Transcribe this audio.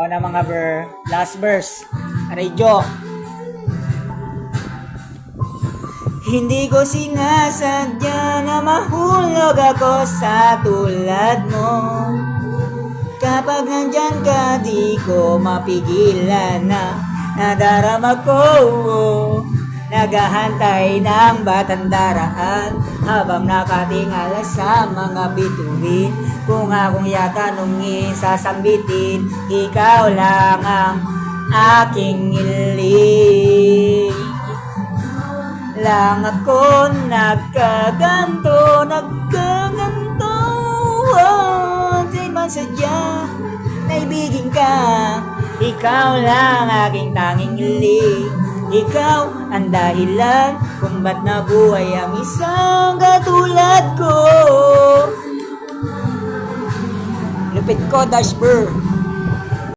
O na mga last verse. Radyo. Hindi ko sinasadya na mahulog ako sa tulad mo. Kapag nandyan ka, di ko mapigilan na nadarama ko. Naghahantay ng batang daraan habang nakatingala sa mga bituin. Kung akong yatanungin, sasambitin, ikaw lang ang aking ilig. Lang ako nagkaganto di man sadya naibigin ka. Ikaw lang aking tanging ilig. Ikaw ang dahilan kung ba't nabuhay ang isang katulad ko. Lupit ko, Dashber.